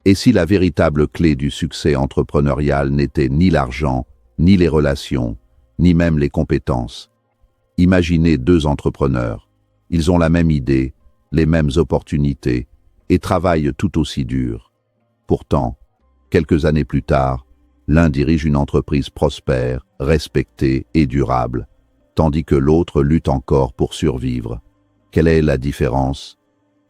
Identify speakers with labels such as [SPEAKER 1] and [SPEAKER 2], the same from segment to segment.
[SPEAKER 1] Et si la véritable clé du succès entrepreneurial n'était ni l'argent, ni les relations, ni même les compétences? Imaginez deux entrepreneurs. Ils ont la même idée, les mêmes opportunités, et travaillent tout aussi dur. Pourtant, quelques années plus tard, l'un dirige une entreprise prospère, respectée et durable, tandis que l'autre lutte encore pour survivre. Quelle est la différence?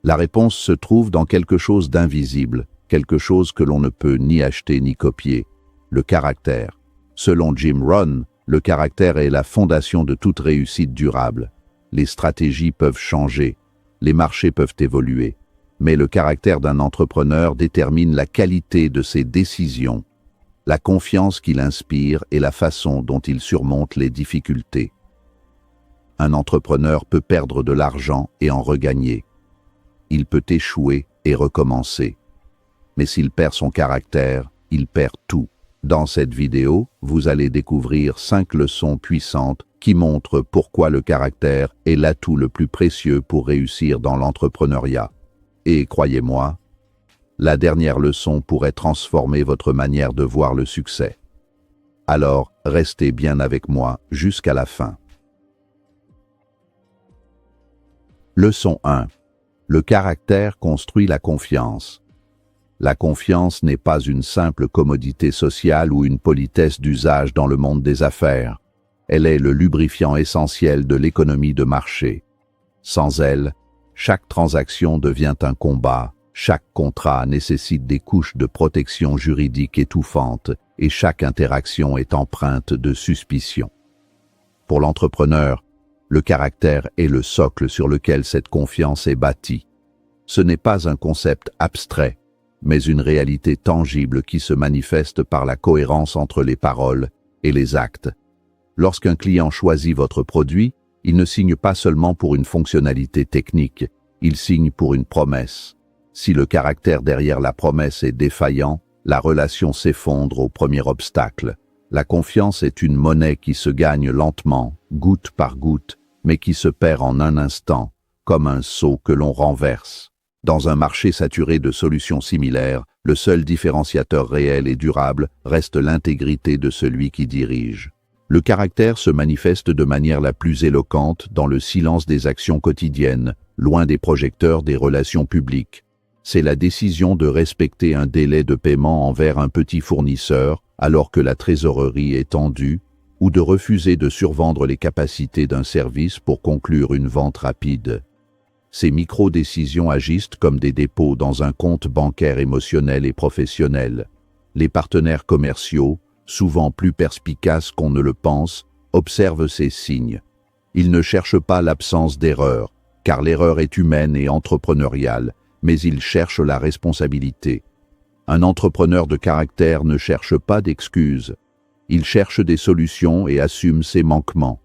[SPEAKER 1] La réponse se trouve dans quelque chose d'invisible, quelque chose que l'on ne peut ni acheter ni copier, le caractère. Selon Jim Rohn, le caractère est la fondation de toute réussite durable. Les stratégies peuvent changer, les marchés peuvent évoluer, mais le caractère d'un entrepreneur détermine la qualité de ses décisions, la confiance qu'il inspire et la façon dont il surmonte les difficultés. Un entrepreneur peut perdre de l'argent et en regagner. Il peut échouer et recommencer. Mais s'il perd son caractère, il perd tout. Dans cette vidéo, vous allez découvrir 5 leçons puissantes qui montrent pourquoi le caractère est l'atout le plus précieux pour réussir dans l'entrepreneuriat. Et croyez-moi, la dernière leçon pourrait transformer votre manière de voir le succès. Alors, restez bien avec moi jusqu'à la fin. Leçon 1. Le caractère construit la confiance. La confiance n'est pas une simple commodité sociale ou une politesse d'usage dans le monde des affaires. Elle est le lubrifiant essentiel de l'économie de marché. Sans elle, chaque transaction devient un combat, chaque contrat nécessite des couches de protection juridique étouffantes et chaque interaction est empreinte de suspicion. Pour l'entrepreneur, le caractère est le socle sur lequel cette confiance est bâtie. Ce n'est pas un concept abstrait, mais une réalité tangible qui se manifeste par la cohérence entre les paroles et les actes. Lorsqu'un client choisit votre produit, il ne signe pas seulement pour une fonctionnalité technique, il signe pour une promesse. Si le caractère derrière la promesse est défaillant, la relation s'effondre au premier obstacle. La confiance est une monnaie qui se gagne lentement, goutte par goutte, mais qui se perd en un instant, comme un seau que l'on renverse. Dans un marché saturé de solutions similaires, le seul différenciateur réel et durable reste l'intégrité de celui qui dirige. Le caractère se manifeste de manière la plus éloquente dans le silence des actions quotidiennes, loin des projecteurs des relations publiques. C'est la décision de respecter un délai de paiement envers un petit fournisseur alors que la trésorerie est tendue, ou de refuser de survendre les capacités d'un service pour conclure une vente rapide. Ces micro-décisions agissent comme des dépôts dans un compte bancaire émotionnel et professionnel. Les partenaires commerciaux, souvent plus perspicaces qu'on ne le pense, observent ces signes. Ils ne cherchent pas l'absence d'erreur, car l'erreur est humaine et entrepreneuriale, mais ils cherchent la responsabilité. Un entrepreneur de caractère ne cherche pas d'excuses. Il cherche des solutions et assume ses manquements.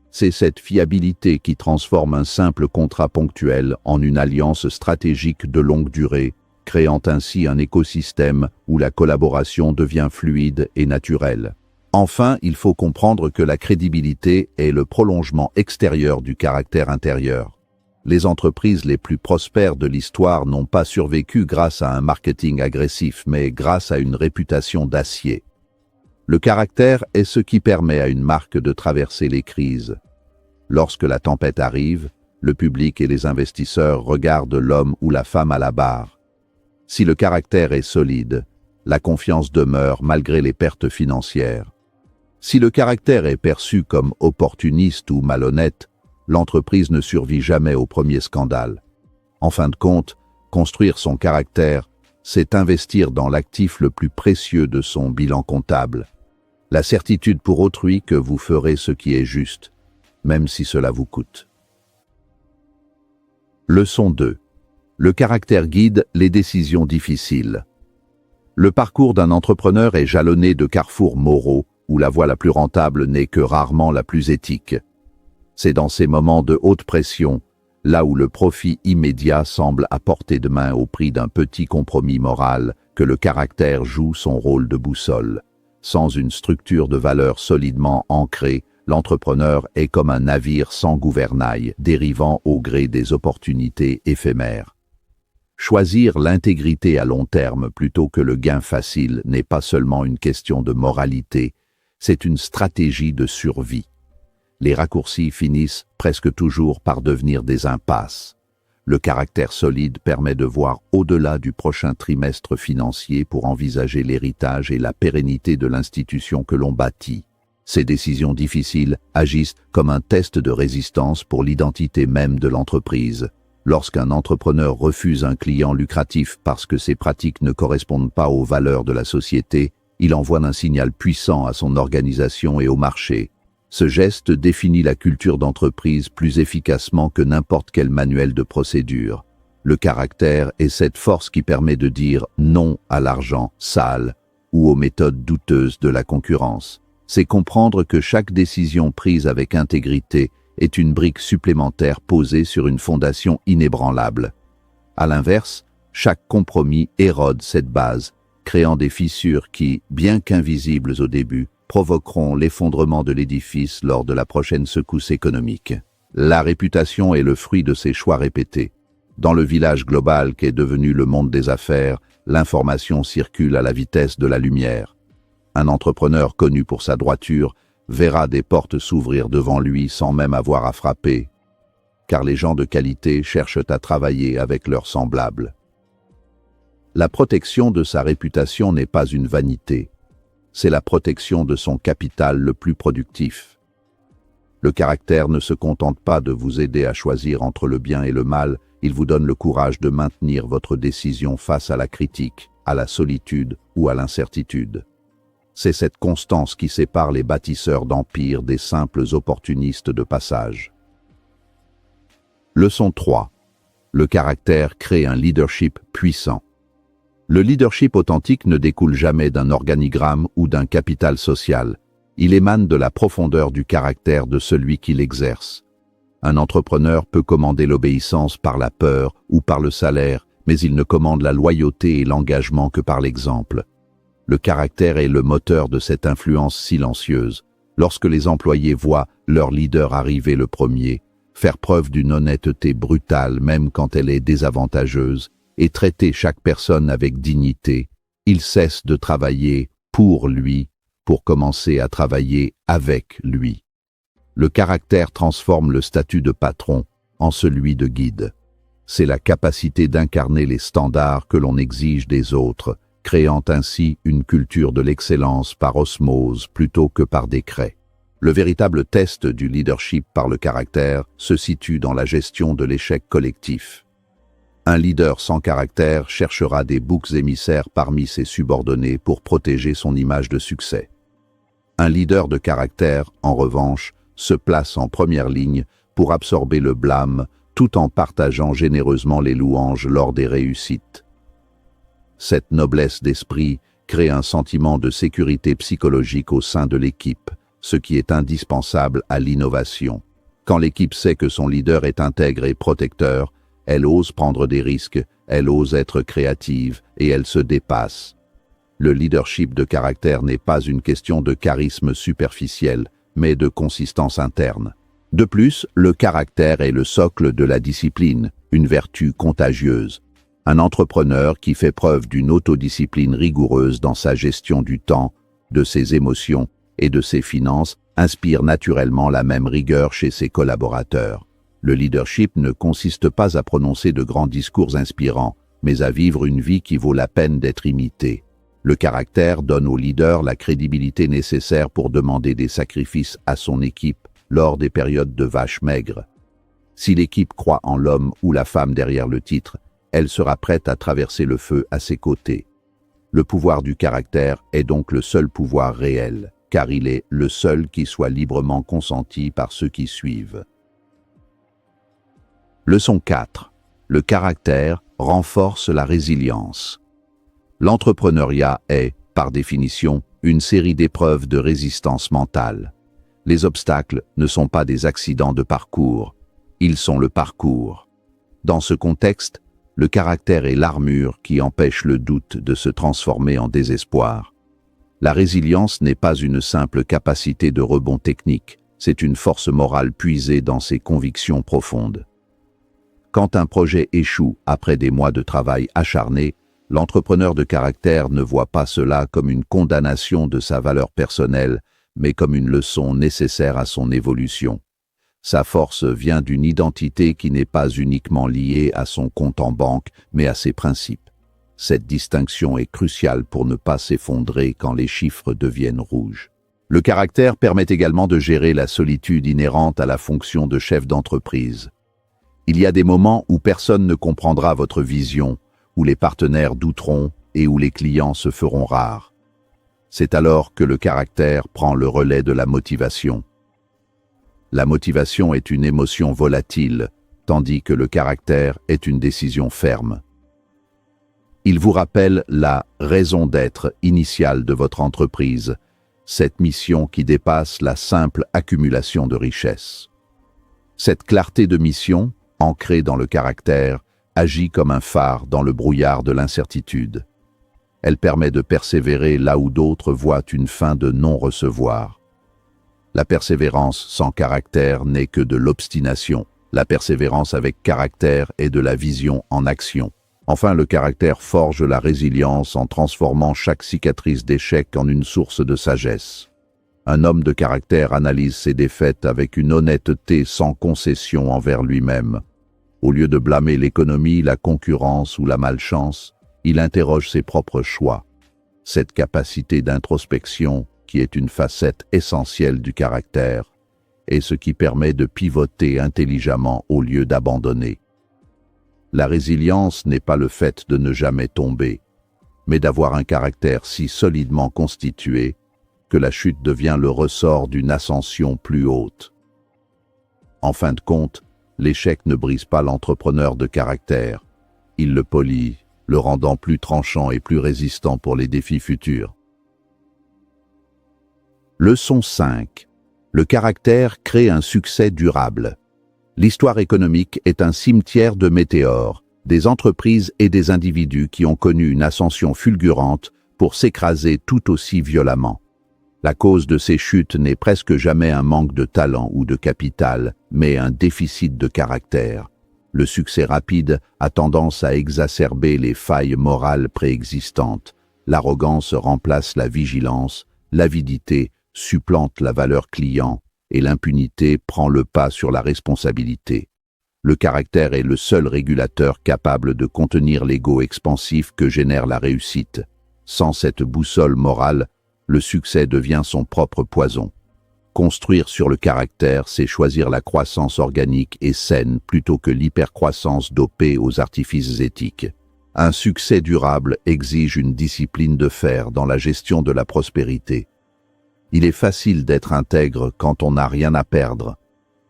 [SPEAKER 1] C'est cette fiabilité qui transforme un simple contrat ponctuel en une alliance stratégique de longue durée, créant ainsi un écosystème où la collaboration devient fluide et naturelle. Enfin, il faut comprendre que la crédibilité est le prolongement extérieur du caractère intérieur. Les entreprises les plus prospères de l'histoire n'ont pas survécu grâce à un marketing agressif, mais grâce à une réputation d'acier. Le caractère est ce qui permet à une marque de traverser les crises. Lorsque la tempête arrive, le public et les investisseurs regardent l'homme ou la femme à la barre. Si le caractère est solide, la confiance demeure malgré les pertes financières. Si le caractère est perçu comme opportuniste ou malhonnête, l'entreprise ne survit jamais au premier scandale. En fin de compte, construire son caractère, c'est investir dans l'actif le plus précieux de son bilan comptable. La certitude pour autrui que vous ferez ce qui est juste, même si cela vous coûte. Leçon 2. Le caractère guide les décisions difficiles. Le parcours d'un entrepreneur est jalonné de carrefours moraux, où la voie la plus rentable n'est que rarement la plus éthique. C'est dans ces moments de haute pression, là où le profit immédiat semble à portée de main au prix d'un petit compromis moral, que le caractère joue son rôle de boussole. Sans une structure de valeurs solidement ancrée, l'entrepreneur est comme un navire sans gouvernail, dérivant au gré des opportunités éphémères. Choisir l'intégrité à long terme plutôt que le gain facile n'est pas seulement une question de moralité, c'est une stratégie de survie. Les raccourcis finissent presque toujours par devenir des impasses. Le caractère solide permet de voir au-delà du prochain trimestre financier pour envisager l'héritage et la pérennité de l'institution que l'on bâtit. Ces décisions difficiles agissent comme un test de résistance pour l'identité même de l'entreprise. Lorsqu'un entrepreneur refuse un client lucratif parce que ses pratiques ne correspondent pas aux valeurs de la société, il envoie un signal puissant à son organisation et au marché. Ce geste définit la culture d'entreprise plus efficacement que n'importe quel manuel de procédure. Le caractère est cette force qui permet de dire non à l'argent sale ou aux méthodes douteuses de la concurrence. C'est comprendre que chaque décision prise avec intégrité est une brique supplémentaire posée sur une fondation inébranlable. À l'inverse, chaque compromis érode cette base, créant des fissures qui, bien qu'invisibles au début, provoqueront l'effondrement de l'édifice lors de la prochaine secousse économique. La réputation est le fruit de ces choix répétés. Dans le village global qu'est devenu le monde des affaires, l'information circule à la vitesse de la lumière. Un entrepreneur connu pour sa droiture verra des portes s'ouvrir devant lui sans même avoir à frapper, car les gens de qualité cherchent à travailler avec leurs semblables. La protection de sa réputation n'est pas une vanité. C'est la protection de son capital le plus productif. Le caractère ne se contente pas de vous aider à choisir entre le bien et le mal, il vous donne le courage de maintenir votre décision face à la critique, à la solitude ou à l'incertitude. C'est cette constance qui sépare les bâtisseurs d'empires des simples opportunistes de passage. Leçon 3. Le caractère crée un leadership puissant. Le leadership authentique ne découle jamais d'un organigramme ou d'un capital social. Il émane de la profondeur du caractère de celui qui l'exerce. Un entrepreneur peut commander l'obéissance par la peur ou par le salaire, mais il ne commande la loyauté et l'engagement que par l'exemple. Le caractère est le moteur de cette influence silencieuse. Lorsque les employés voient leur leader arriver le premier, faire preuve d'une honnêteté brutale même quand elle est désavantageuse, et traiter chaque personne avec dignité, ils cessent de travailler pour lui, pour commencer à travailler avec lui. Le caractère transforme le statut de patron en celui de guide. C'est la capacité d'incarner les standards que l'on exige des autres, créant ainsi une culture de l'excellence par osmose plutôt que par décret. Le véritable test du leadership par le caractère se situe dans la gestion de l'échec collectif. Un leader sans caractère cherchera des boucs émissaires parmi ses subordonnés pour protéger son image de succès. Un leader de caractère, en revanche, se place en première ligne pour absorber le blâme tout en partageant généreusement les louanges lors des réussites. Cette noblesse d'esprit crée un sentiment de sécurité psychologique au sein de l'équipe, ce qui est indispensable à l'innovation. Quand l'équipe sait que son leader est intègre et protecteur, elle ose prendre des risques, elle ose être créative et elle se dépasse. Le leadership de caractère n'est pas une question de charisme superficiel, mais de consistance interne. De plus, le caractère est le socle de la discipline, une vertu contagieuse. Un entrepreneur qui fait preuve d'une autodiscipline rigoureuse dans sa gestion du temps, de ses émotions et de ses finances inspire naturellement la même rigueur chez ses collaborateurs. Le leadership ne consiste pas à prononcer de grands discours inspirants, mais à vivre une vie qui vaut la peine d'être imitée. Le caractère donne au leader la crédibilité nécessaire pour demander des sacrifices à son équipe lors des périodes de vaches maigres. Si l'équipe croit en l'homme ou la femme derrière le titre, elle sera prête à traverser le feu à ses côtés. Le pouvoir du caractère est donc le seul pouvoir réel, car il est le seul qui soit librement consenti par ceux qui suivent. Leçon 4. Le caractère renforce la résilience. L'entrepreneuriat est, par définition, une série d'épreuves de résistance mentale. Les obstacles ne sont pas des accidents de parcours, ils sont le parcours. Dans ce contexte, le caractère est l'armure qui empêche le doute de se transformer en désespoir. La résilience n'est pas une simple capacité de rebond technique, c'est une force morale puisée dans ses convictions profondes. Quand un projet échoue après des mois de travail acharné, l'entrepreneur de caractère ne voit pas cela comme une condamnation de sa valeur personnelle, mais comme une leçon nécessaire à son évolution. Sa force vient d'une identité qui n'est pas uniquement liée à son compte en banque, mais à ses principes. Cette distinction est cruciale pour ne pas s'effondrer quand les chiffres deviennent rouges. Le caractère permet également de gérer la solitude inhérente à la fonction de chef d'entreprise. Il y a des moments où personne ne comprendra votre vision, où les partenaires douteront et où les clients se feront rares. C'est alors que le caractère prend le relais de la motivation. La motivation est une émotion volatile, tandis que le caractère est une décision ferme. Il vous rappelle la raison d'être initiale de votre entreprise, cette mission qui dépasse la simple accumulation de richesses. Cette clarté de mission, ancrée dans le caractère, agit comme un phare dans le brouillard de l'incertitude. Elle permet de persévérer là où d'autres voient une fin de non-recevoir. La persévérance sans caractère n'est que de l'obstination. La persévérance avec caractère est de la vision en action. Enfin, le caractère forge la résilience en transformant chaque cicatrice d'échec en une source de sagesse. Un homme de caractère analyse ses défaites avec une honnêteté sans concession envers lui-même. Au lieu de blâmer l'économie, la concurrence ou la malchance, il interroge ses propres choix. Cette capacité d'introspection, qui est une facette essentielle du caractère, est ce qui permet de pivoter intelligemment au lieu d'abandonner. La résilience n'est pas le fait de ne jamais tomber, mais d'avoir un caractère si solidement constitué que la chute devient le ressort d'une ascension plus haute. En fin de compte, l'échec ne brise pas l'entrepreneur de caractère, il le polit, le rendant plus tranchant et plus résistant pour les défis futurs. Leçon 5. Le caractère crée un succès durable. L'histoire économique est un cimetière de météores, des entreprises et des individus qui ont connu une ascension fulgurante pour s'écraser tout aussi violemment. La cause de ces chutes n'est presque jamais un manque de talent ou de capital, mais un déficit de caractère. Le succès rapide a tendance à exacerber les failles morales préexistantes. L'arrogance remplace la vigilance, l'avidité supplante la valeur client et l'impunité prend le pas sur la responsabilité. Le caractère est le seul régulateur capable de contenir l'ego expansif que génère la réussite. Sans cette boussole morale, le succès devient son propre poison. Construire sur le caractère, c'est choisir la croissance organique et saine plutôt que l'hypercroissance dopée aux artifices éthiques. Un succès durable exige une discipline de fer dans la gestion de la prospérité. Il est facile d'être intègre quand on n'a rien à perdre.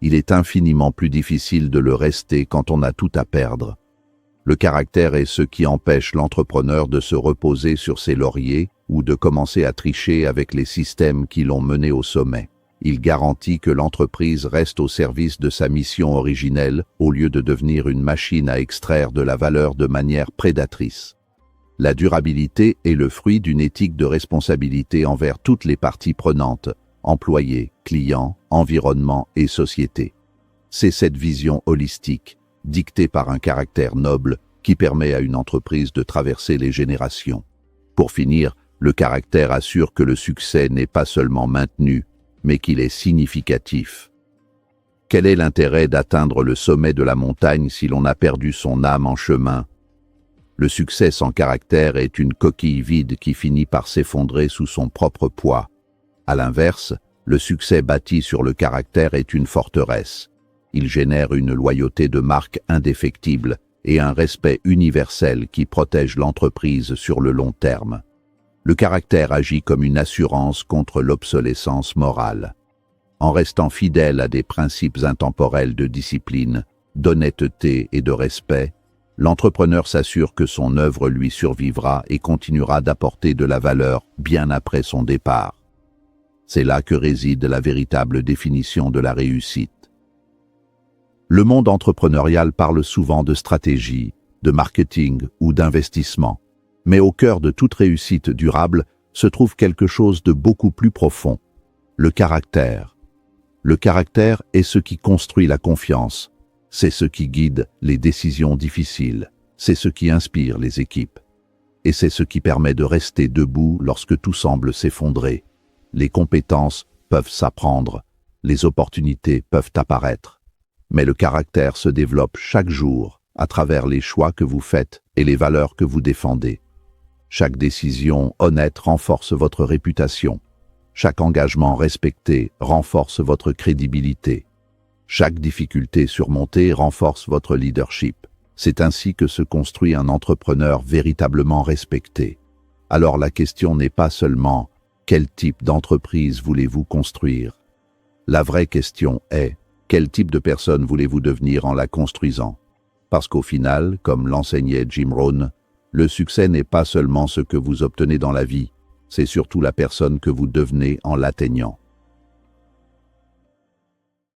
[SPEAKER 1] Il est infiniment plus difficile de le rester quand on a tout à perdre. Le caractère est ce qui empêche l'entrepreneur de se reposer sur ses lauriers ou de commencer à tricher avec les systèmes qui l'ont mené au sommet. Il garantit que l'entreprise reste au service de sa mission originelle au lieu de devenir une machine à extraire de la valeur de manière prédatrice. La durabilité est le fruit d'une éthique de responsabilité envers toutes les parties prenantes, employés, clients, environnement et société. C'est cette vision holistique, dictée par un caractère noble, qui permet à une entreprise de traverser les générations. Pour finir, le caractère assure que le succès n'est pas seulement maintenu, mais qu'il est significatif. Quel est l'intérêt d'atteindre le sommet de la montagne si l'on a perdu son âme en chemin ? Le succès sans caractère est une coquille vide qui finit par s'effondrer sous son propre poids. À l'inverse, le succès bâti sur le caractère est une forteresse. Il génère une loyauté de marque indéfectible et un respect universel qui protège l'entreprise sur le long terme. Le caractère agit comme une assurance contre l'obsolescence morale. En restant fidèle à des principes intemporels de discipline, d'honnêteté et de respect, l'entrepreneur s'assure que son œuvre lui survivra et continuera d'apporter de la valeur bien après son départ. C'est là que réside la véritable définition de la réussite. Le monde entrepreneurial parle souvent de stratégie, de marketing ou d'investissement, mais au cœur de toute réussite durable se trouve quelque chose de beaucoup plus profond, le caractère. Le caractère est ce qui construit la confiance, C'est ce qui guide les décisions difficiles, c'est ce qui inspire les équipes. Et c'est ce qui permet de rester debout lorsque tout semble s'effondrer. Les compétences peuvent s'apprendre, les opportunités peuvent apparaître. Mais le caractère se développe chaque jour à travers les choix que vous faites et les valeurs que vous défendez. Chaque décision honnête renforce votre réputation. Chaque engagement respecté renforce votre crédibilité. Chaque difficulté surmontée renforce votre leadership. C'est ainsi que se construit un entrepreneur véritablement respecté. Alors la question n'est pas seulement « quel type d'entreprise voulez-vous construire ?» La vraie question est « quel type de personne voulez-vous devenir en la construisant ?» Parce qu'au final, comme l'enseignait Jim Rohn, le succès n'est pas seulement ce que vous obtenez dans la vie, c'est surtout la personne que vous devenez en l'atteignant.